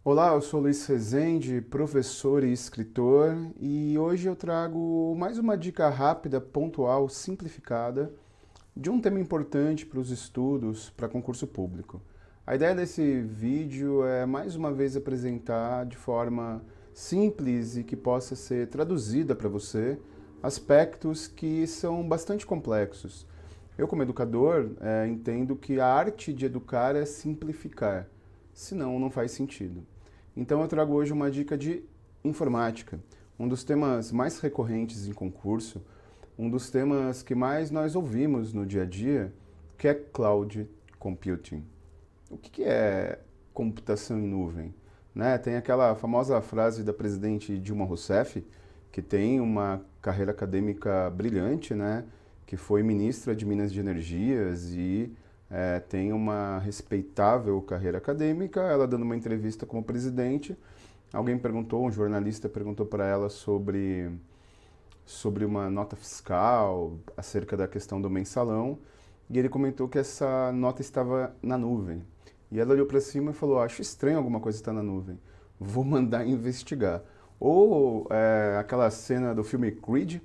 Olá, eu sou Luiz Rezende, professor e escritor, e hoje eu trago mais uma dica rápida, pontual, simplificada de um tema importante para os estudos para concurso público. A ideia desse vídeo é mais uma vez apresentar de forma simples e que possa ser traduzida para você aspectos que são bastante complexos. Eu, como educador, entendo que a arte de educar é simplificar, senão não faz sentido. Então eu trago hoje uma dica de informática, um dos temas mais recorrentes em concurso, um dos temas que mais nós ouvimos no dia a dia, que é cloud computing. O que é computação em nuvem? Né? Tem aquela famosa frase da presidente Dilma Rousseff, que tem uma carreira acadêmica brilhante, né? Que foi ministra de Minas de Energias e tem uma respeitável carreira acadêmica. Ela dando uma entrevista como presidente, alguém perguntou, um jornalista perguntou para ela sobre uma nota fiscal, acerca da questão do mensalão, e ele comentou que essa nota estava na nuvem. E ela olhou para cima e falou: acho estranho alguma coisa estar na nuvem, vou mandar investigar. Ou aquela cena do filme Creed,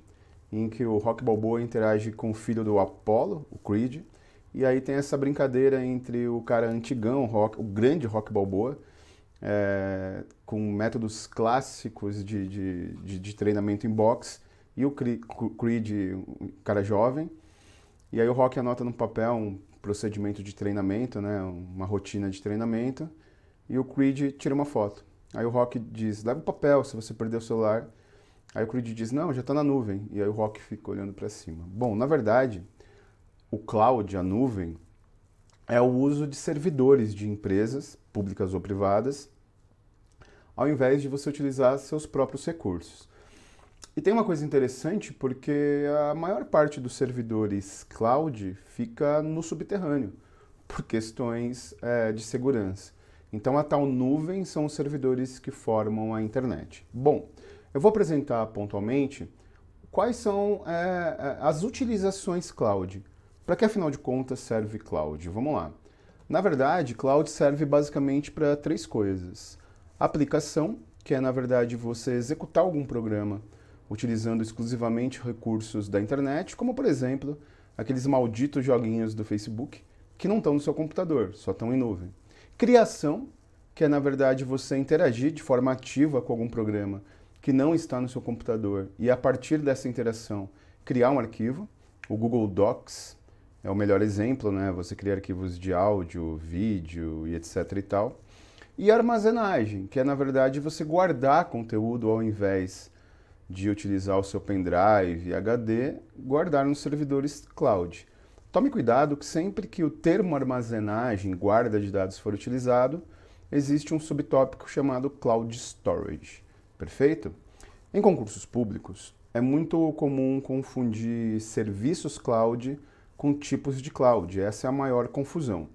em que o Rocky Balboa interage com o filho do Apollo, o Creed, e aí tem essa brincadeira entre o cara antigão, o grande Rocky Balboa, com métodos clássicos de treinamento em boxe, e o Creed, um cara jovem, e aí o Rocky anota no papel um procedimento de treinamento, né, uma rotina de treinamento, e o Creed tira uma foto. Aí o Rocky diz: leva o papel se você perder o celular. Aí o Creed diz: não, já está na nuvem. E aí o Rocky fica olhando para cima. Bom, na verdade, o cloud, a nuvem, é o uso de servidores de empresas, públicas ou privadas, ao invés de você utilizar seus próprios recursos. E tem uma coisa interessante, porque a maior parte dos servidores cloud fica no subterrâneo, por questões de segurança. Então a tal nuvem são os servidores que formam a internet. Bom, eu vou apresentar pontualmente quais são as utilizações cloud. Para que afinal de contas serve cloud? Vamos lá. Na verdade, cloud serve basicamente para três coisas. Aplicação, que é na verdade você executar algum programa utilizando exclusivamente recursos da internet, como por exemplo, aqueles malditos joguinhos do Facebook que não estão no seu computador, só estão em nuvem. Criação, que é na verdade você interagir de forma ativa com algum programa que não está no seu computador e a partir dessa interação criar um arquivo. O Google Docs é o melhor exemplo, né? Você cria arquivos de áudio, vídeo e etc e tal. E armazenagem, que é na verdade você guardar conteúdo ao invés de utilizar o seu pendrive e HD, guardar nos servidores cloud. Tome cuidado que sempre que o termo armazenagem, guarda de dados for utilizado, existe um subtópico chamado Cloud Storage. Perfeito? Em concursos públicos, é muito comum confundir serviços cloud com tipos de cloud. Essa é a maior confusão.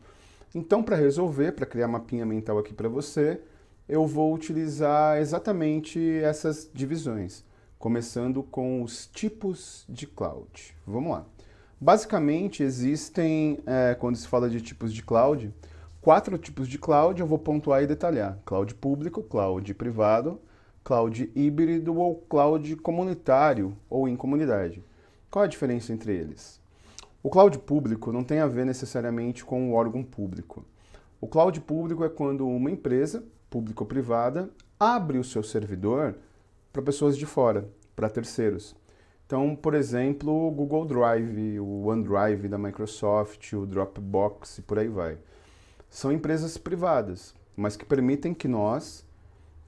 Então, para resolver, para criar mapinha mental aqui para você, eu vou utilizar exatamente essas divisões, começando com os tipos de cloud. Vamos lá. Basicamente, existem, quando se fala de tipos de cloud, 4 tipos de cloud, eu vou pontuar e detalhar: cloud público, cloud privado, cloud híbrido ou cloud comunitário ou em comunidade. Qual a diferença entre eles? O cloud público não tem a ver necessariamente com o órgão público. O cloud público é quando uma empresa, pública ou privada, abre o seu servidor para pessoas de fora, para terceiros. Então, por exemplo, o Google Drive, o OneDrive da Microsoft, o Dropbox e por aí vai. São empresas privadas, mas que permitem que nós,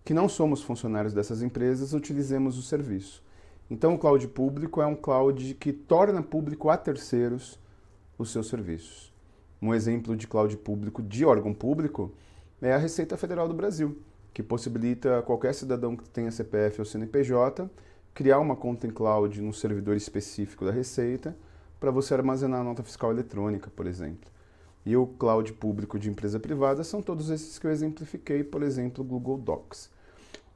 que não somos funcionários dessas empresas, utilizemos o serviço. Então, o cloud público é um cloud que torna público a terceiros os seus serviços. Um exemplo de cloud público de órgão público é a Receita Federal do Brasil, que possibilita a qualquer cidadão que tenha CPF ou CNPJ criar uma conta em cloud num servidor específico da Receita para você armazenar a nota fiscal eletrônica, por exemplo. E o cloud público de empresa privada são todos esses que eu exemplifiquei, por exemplo, o Google Docs.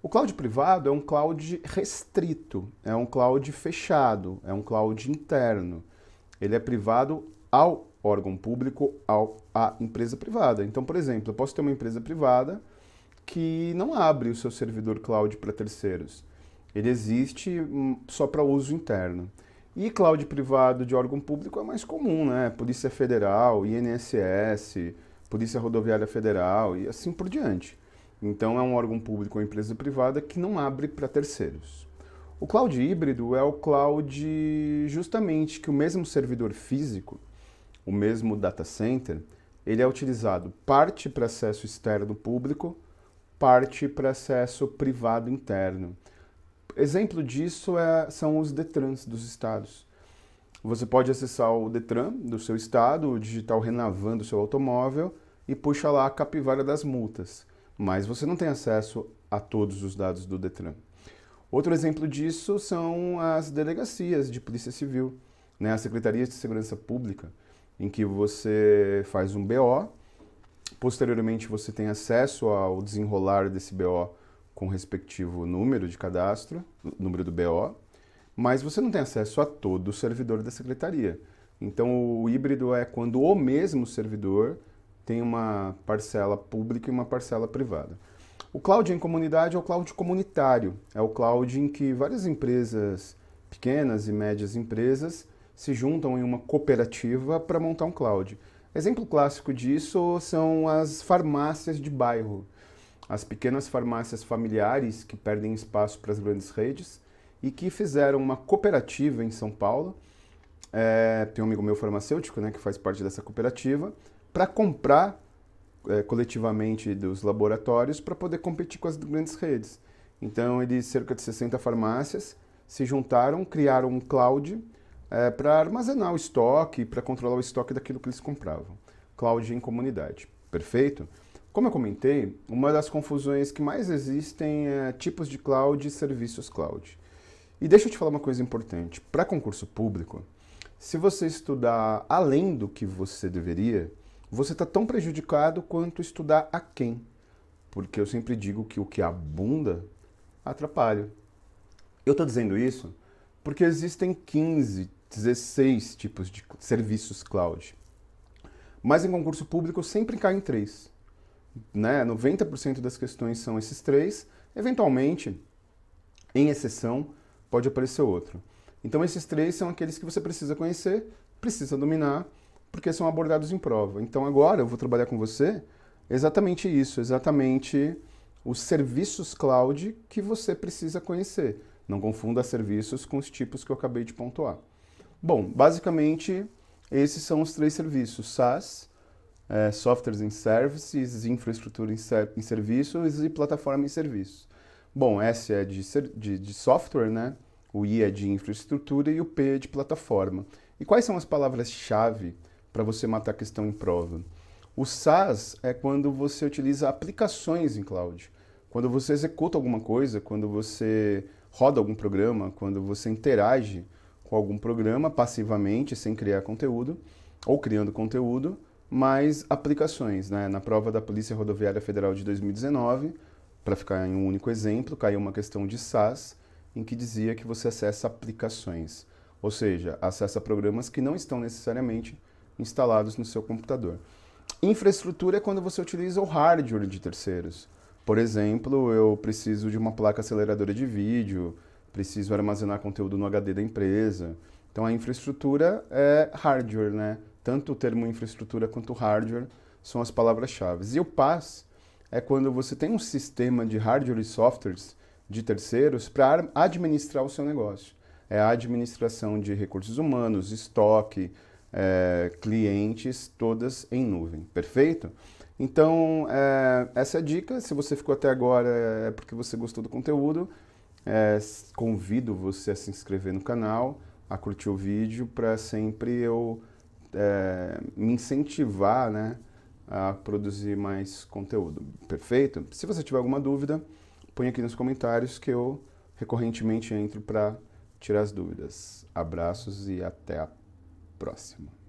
O cloud privado é um cloud restrito, é um cloud fechado, é um cloud interno. Ele é privado ao órgão público, à empresa privada. Então, por exemplo, eu posso ter uma empresa privada que não abre o seu servidor cloud para terceiros. Ele existe só para uso interno. E cloud privado de órgão público é mais comum, né? Polícia Federal, INSS, Polícia Rodoviária Federal e assim por diante. Então é um órgão público ou empresa privada que não abre para terceiros. O cloud híbrido é o cloud justamente que o mesmo servidor físico, o mesmo data center, ele é utilizado parte para acesso externo público, parte para acesso privado interno. Exemplo disso são os DETRANs dos estados. Você pode acessar o DETRAN do seu estado, digitar o Renavan do seu automóvel e puxa lá a capivara das multas. Mas você não tem acesso a todos os dados do DETRAN. Outro exemplo disso são as delegacias de Polícia Civil, né? As Secretarias de Segurança Pública, em que você faz um BO, posteriormente você tem acesso ao desenrolar desse BO com o respectivo número de cadastro, número do BO, mas você não tem acesso a todo o servidor da secretaria. Então o híbrido é quando o mesmo servidor tem uma parcela pública e uma parcela privada. O cloud em comunidade é o cloud comunitário, é o cloud em que várias empresas, pequenas e médias empresas, se juntam em uma cooperativa para montar um cloud. Exemplo clássico disso são as farmácias de bairro. As pequenas farmácias familiares que perdem espaço para as grandes redes e que fizeram uma cooperativa em São Paulo. Tem um amigo meu farmacêutico, né, que faz parte dessa cooperativa, para comprar coletivamente dos laboratórios para poder competir com as grandes redes. Então, cerca de 60 farmácias se juntaram, criaram um cloud para armazenar o estoque, para controlar o estoque daquilo que eles compravam. Cloud em comunidade. Perfeito? Como eu comentei, uma das confusões que mais existem é tipos de cloud e serviços cloud. E deixa eu te falar uma coisa importante. Para concurso público, se você estudar além do que você deveria, você está tão prejudicado quanto estudar aquém. Porque eu sempre digo que o que abunda, atrapalha. Eu estou dizendo isso porque existem 15, 16 tipos de serviços cloud. Mas em concurso público sempre cai em 3. Né? 90% das questões são esses 3. Eventualmente, em exceção, pode aparecer outro. Então esses 3 são aqueles que você precisa conhecer, precisa dominar, porque são abordados em prova. Então agora eu vou trabalhar com você exatamente isso, exatamente os serviços cloud que você precisa conhecer. Não confunda serviços com os tipos que eu acabei de pontuar. Bom, basicamente esses são os 3 serviços: SaaS, Softwares and Services, Infraestrutura em Serviços e Plataforma em Serviços. Bom, S é de software, né? O I é de infraestrutura e o P é de plataforma. E quais são as palavras-chave para você matar a questão em prova? O SaaS é quando você utiliza aplicações em cloud. Quando você executa alguma coisa, quando você roda algum programa, quando você interage com algum programa passivamente, sem criar conteúdo, ou criando conteúdo, mas aplicações, né? Na prova da Polícia Rodoviária Federal de 2019, para ficar em um único exemplo, caiu uma questão de SaaS, em que dizia que você acessa aplicações, ou seja, acessa programas que não estão necessariamente instalados no seu computador. Infraestrutura é quando você utiliza o hardware de terceiros. Por exemplo, eu preciso de uma placa aceleradora de vídeo, preciso armazenar conteúdo no HD da empresa. Então a infraestrutura é hardware, né? Tanto o termo infraestrutura quanto hardware são as palavras-chave. E o PaaS é quando você tem um sistema de hardware e softwares de terceiros para administrar o seu negócio. É a administração de recursos humanos, estoque, clientes, todas em nuvem. Perfeito? Então, essa é a dica. Se você ficou até agora é porque você gostou do conteúdo. Convido você a se inscrever no canal, a curtir o vídeo, para sempre eu me incentivar, né, a produzir mais conteúdo. Perfeito? Se você tiver alguma dúvida, põe aqui nos comentários que eu recorrentemente entro para tirar as dúvidas. Abraços e até a próxima.